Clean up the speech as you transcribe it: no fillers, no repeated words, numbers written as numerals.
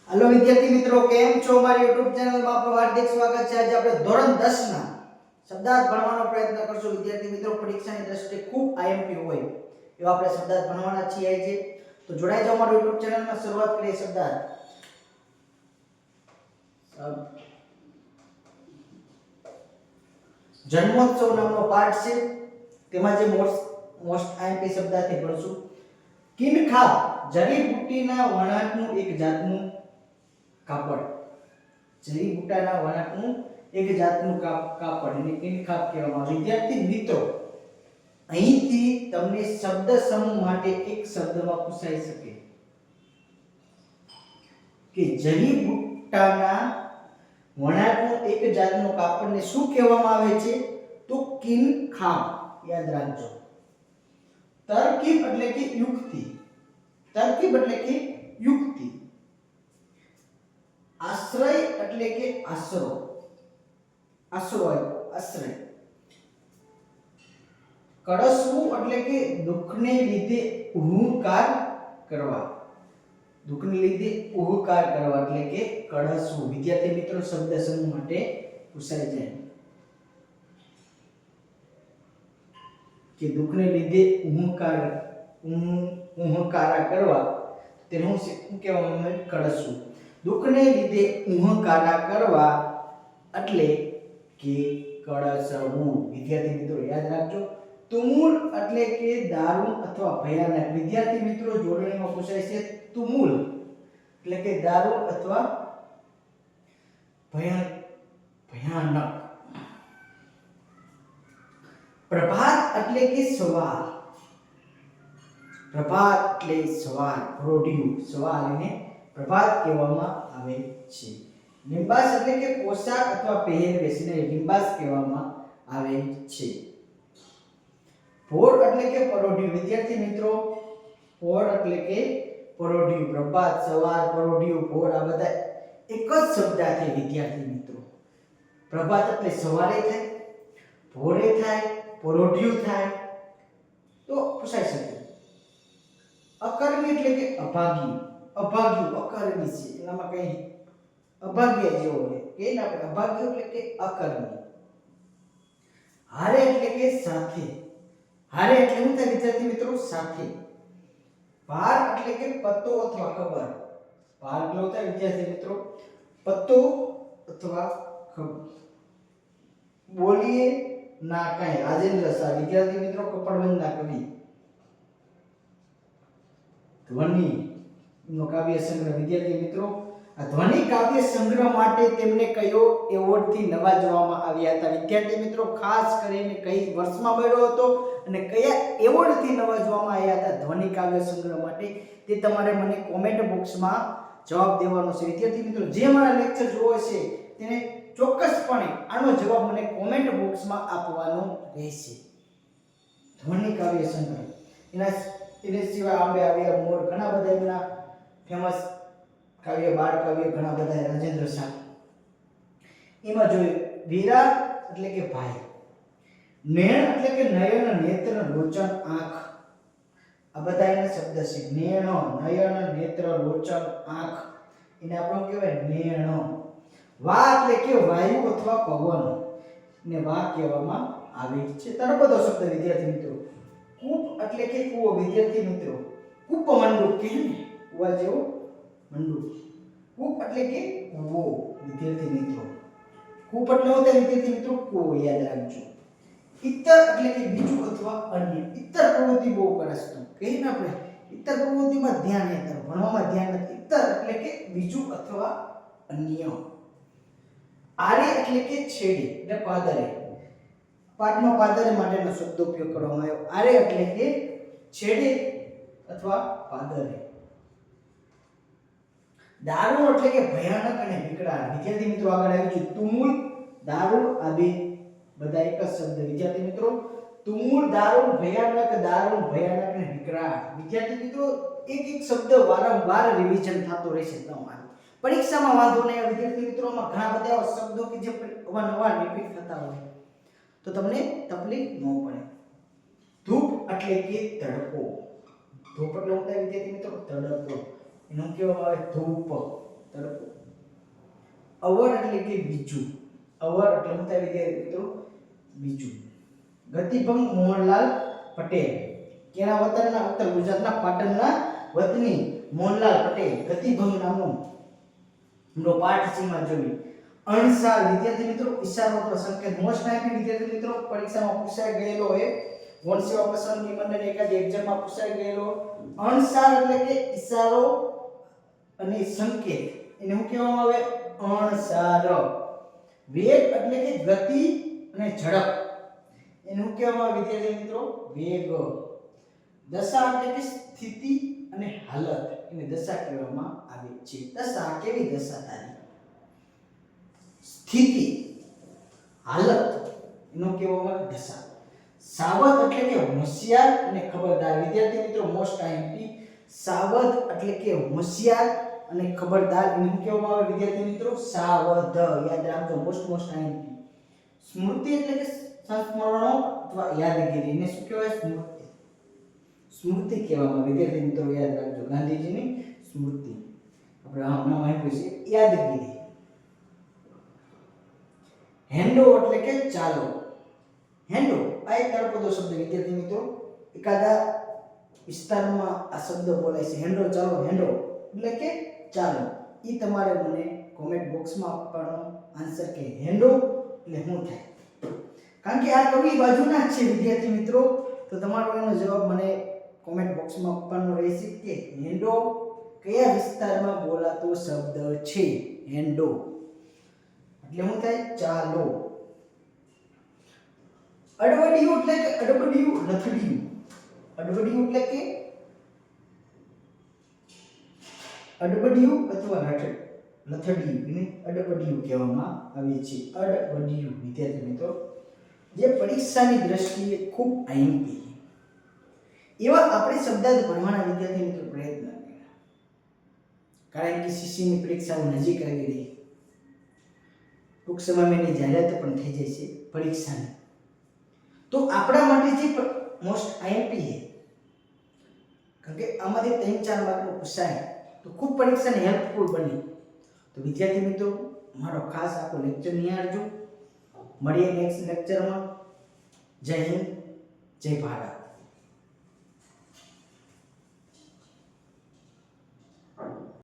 Hello विद्यार्थी मित्रों, केम छो? मारी YouTube चैनल में आपનું હાર્દિક સ્વાગત છે। આજે આપણે ધોરણ 10 ના શબ્દાર્થ ભણવાનો પ્રયત્ન કરશું। વિદ્યાર્થી મિત્રો, પરીક્ષાની દ્રષ્ટિએ ખૂબ IMP હોય એવા આપણે શબ્દાર્થ ભણવાના છીએ આજે। તો જોડાઈ જાઓ મારી YouTube ચેનલમાં। શરૂઆત કરીએ શબ્દાર્થ। જન્મોત્સવ નામનો પાઠ છે, તેમાં જે મોસ્ટ IMP શબ્દાર્થી ભણશું। કિનખાબ જડીબુટ્ટીના વણાટનું એક જાતનું કાપડ। જડીબુટ્ટાના વણાટનું એક જાતનું કાપડ એને કિનખાબ કહેવામાં। વિદ્યાર્થી મિત્રો, અહીંથી તમને શબ્દ સમૂહ માટે એક શબ્દમાં પૂછાઈ શકે કે જડીબુટ્ટાના વણાટનું એક જાતનું કાપડને શું કહેવામાં આવે છે? તો કિનખાબ। યાદ રાખજો। તરકીબ એટલે કે યુક્તિ। તરકીબ એટલે કે યુક્તિ। આશ્રય એટલે કે આશરો। આશરો આશ્રય। કળસવું એટલે કે દુઃખને લીધે હુંકાર કરવા। દુઃખને લીધે હુંકાર કરવા એટલે કે કળસવું। વિદ્યાર્થી મિત્રો, શબ્દ સમૂહ માટે પૂછાઈ જાય કે દુઃખને લીધે હુંકારા કરવા, તેનું શું કહેવામાં આવે? કળસવું। દુઃખને લીધે હુંકારા કરવા એટલે કે કળસવું। વિદ્યાર્થી મિત્રો, યાદ રાખજો। તુમુલ એટલે કે દારૂણ અથવા ભયાનક। વિદ્યાર્થી મિત્રો, જોડણીમાં પૂછાય છે તુમુલ એટલે કે દારૂણ અથવા ભયાનક। પ્રભાત એટલે કે સવાર। પ્રભાત એટલે સવાર, પ્રોડ્યુ સવાર, એને પ્રભાત કહેવામાં આવે છે। લિંબાસ એટલે કે પોશાક અથવા પહેરવેશને લિંબાસ કહેવામાં આવે છે। ભોર એટલે કે પરોઢિયું। વિદ્યાર્થી મિત્રો, ભોર એટલે કે પરોઢિયું। પ્રભાત, સવાર, પરોઢિયું, ભોર આ બધા એક જ શબ્દ છે વિદ્યાર્થી મિત્રો। પ્રભાત એટલે સવારે થાય, ભોરે થાય, પરોઢિયું થાય તો પૂછાઈ શકે। અકર્મી એટલે કે અભાગી। અભાગ્યું અકર્મી છે, એનામાં કઈ અભાગ્ય જેવો હોય કે ના, આપણે અભાગ્ય એટલે કે અકર્મી। હારે એટલે કે સાથે। હારે એટલે શું થાય વિદ્યાર્થી મિત્રો? સાથે। ભાર એટલે કે પત્તો અથવા ખબર। ભાર એટલે થાય વિદ્યાર્થી મિત્રો પત્તો અથવા ખબર। બોલીએ ના કાંઈ। રાજેન્દ્ર શાહ। વિદ્યાર્થી મિત્રો, કપડવંજના કવિ। ધ્વનિ નો કાવ્ય સંગ્રહ। વિદ્યાર્થી મિત્રો, આ ધ્વનિ કાવ્ય સંગ્રહ માટે તેમને કયો એવોર્ડ થી નવાજવામાં આવ્યા હતા? વિદ્યાર્થી મિત્રો, ખાસ કરીને કઈ વર્ષમાં મળ્યો હતો અને કયા એવોર્ડ થી નવાજવામાં આવ્યા હતા ધ્વનિ કાવ્ય સંગ્રહ માટે, તે તમારે મને કોમેન્ટ બોક્સમાં જવાબ દેવાનો છે। વિદ્યાર્થી મિત્રો, જે મારા લેક્ચર જોવો છે તેને ચોક્કસપણે આનો જવાબ મને કોમેન્ટ બોક્સમાં આપવાનો રહેશે। ધ્વનિ કાવ્ય સંગ્રહ, એને સિવાય આંબે આવ્યા મોર, ઘણા બધા એમના ફેમસ કાવ્ય, બાળ કાવ્ય ઘણા બધા। રાજેન્દ્ર શાહ એમાં જોયું વીરા એટલે કે ભાઈ। નયન એટલે કે નયન, નેત્ર, લોચન, આંખ આ બધા એના શબ્દ છે। નયન, નેત્ર, લોચન, આંખ એને આપણે કહેવાય નયન। વા એટલે કે વાયુ અથવા પવન ને વા કહેવામાં આવે છે। તળપદો શબ્દ વિદ્યાર્થી મિત્રો। કૂપ એટલે કે કૂવો। વિદ્યાર્થી મિત્રો, કૂપ મંડૂક કે કૂવા જેવો મંડૂક। કૂપ એટલે કે કૂવો વિદ્યાર્થી મિત્રો। કૂપ એટલે હોતા વિદ્યાર્થી મિત્રો કૂવો, યાદ રાખજો। ઇતર એટલે કે બીજું અથવા અન્ય। ઇતર પ્રવૃત્તિ બહુ કરસ તો કહીએ ને આપણે, ઇતર પ્રવૃત્તિમાં ધ્યાન નથી, ભણવામાં ધ્યાન નથી। ઇતર એટલે કે બીજું અથવા અન્ય। આરે એટલે કે છેડે એટલે પાદરે। પાઠમાં પાદરે માટેનો શબ્દ ઉપયોગ કરવામાં આવ્યો। આરે એટલે કે છેડે અથવા પાદરે। દારૂણ એટલે કે ભયાનક અને વિકરાળ। વિદ્યાર્થી મિત્રો, આગળ આવ્યું છે તુમુલ, દારૂણ આ બે બધા એક જ શબ્દ। વિદ્યાર્થી મિત્રો, તુમુલ, દારૂણ, ભયાનક અને વિકરાળ। વિદ્યાર્થી મિત્રો, એક એક શબ્દ વારંવાર રિવિઝન થતો રહેશે તમારે પરીક્ષામાં, વાંધો નહીં। વિદ્યાર્થી મિત્રોમાં ઘણા બધા એવા શબ્દો કે જે અવારનવાર રિપીટ થતા હોય તો તમને તકલીફ ન પડે। ધૂપ એટલે કે તડકો। ધૂપ એટલે શું થાય વિદ્યાર્થી મિત્રો? તડકો, એનું કહેવામાં આવે ધૂપ। તડકો. અવર એટલે કે બીજું. અવર એટલે શું થાય વિદ્યાર્થી મિત્રો? બીજું. ગતિભંગ મોહનલાલ પટેલ કેના વતનના? ઉત્તર ગુજરાતના પાટણના વતની મોહનલાલ પટેલ ગતિભંગ નામનો પાઠ સીમા જોઈ. અણસાર વિદ્યાર્થી મિત્રો ઈશારો અથવા સંકેત મોસ્ટ આઈપી વિદ્યાર્થી મિત્રો પરીક્ષામાં પૂછાઈ ગયેલો છે. વન સેવા પસંદગી મંડળ એકાદી એક્ઝામમાં પૂછાઈ ગયેલો. અણસાર એટલે કે ઈશારો અને સંકેત, એને શું કહેવામાં આવે? અણસાર. વેગ એટલે કે ગતિ અને ઝડપ, એને શું કહેવામાં આવે વિદ્યાર્થી મિત્રો? વેગ. દશા એટલે કે સ્થિતિ અને હાલત, એને દશા કહેવામાં આવે છે. દશા કેવી દશા તારી? સ્થિતિ, હાલત, એનો કહેવામાં આવે દશા. સાવધ એટલે કે હોશિયાર અને ખબરદાર વિદ્યાર્થી મિત્રો મોસ્ટ આઈએમપી. સાવધ એટલે કે હોશિયાર અને ખબરદાર, એને કહેવામાં આવે વિદ્યાર્થી મિત્રો? સાવધ. યાદ રાખજો, મોસ્ટ આઈએમપી. સ્મૃતિ એટલે કે સંસ્મરણો અથવા યાદગીરી, એને શું કહેવાય? સ્મૃતિ. સ્મૃતિ કહેવામાં આવે વિદ્યાર્થી મિત્રો, યાદ રાખજો, ગાંધીજીની સ્મૃતિ. આપણે નામ આપ્યું છે યાદગીરી. હેન્ડો એટલે કે ચાલો. હેન્ડો આ એક તળપદો શબ્દ વિદ્યાર્થી મિત્રો, એકાદા વિસ્તારમાં આ શબ્દ બોલાય છે. હેન્ડો ચાલો, હેન્ડો એટલે કે ચાલો. ઈ તમારે મને કોમેન્ટ બોક્સમાં આપવાનો આન્સર કે હેન્ડો એટલે શું થાય. કારણ કે આ કવિ બાજુના જ છે વિદ્યાર્થી મિત્રો, તો તમારો એનો જવાબ મને કોમેન્ટ બોક્સમાં આપવાનો રહેશે કે હેન્ડો કયા વિસ્તારમાં બોલાતો શબ્દ છે. હેન્ડો એટલે શું થાય? ચાલો. અડવડિયું એટલે કે અડબડિયું, લથડિયું. અડવડિયું એટલે કે અડબડિયું અથવા લથડિયું, એને અડબડિયું કહેવામાં આવે છે. અડબડિયું વિદ્યાર્થી મિત્રો જે પરીક્ષાની દ્રષ્ટિએ ખૂબ આઈએમપી એવા આપણે શબ્દાર્થ ભણવાના વિદ્યાર્થી મિત્રો પ્રયત્ન કર્યા. કારણ કે સીસીની પરીક્ષાઓ નજીક આવી રહી, ટૂંક સમયમાં એની જાહેરાત પણ થઈ જાય છે પરીક્ષાની. તો આપણા માટે જે મોસ્ટ આઈએમપી છે, કારણ કે આમાંથી 3-4 માર્કનું પૂછાય તો ખૂબ પરીક્ષાને હેલ્પફુલ બની. તો વિદ્યાર્થી મિત્રો મારો ખાસ આખો લેક્ચર નિહાળજો. મળીએ નેક્સ્ટ લેક્ચરમાં. જય હિન્દ, જય ભારત.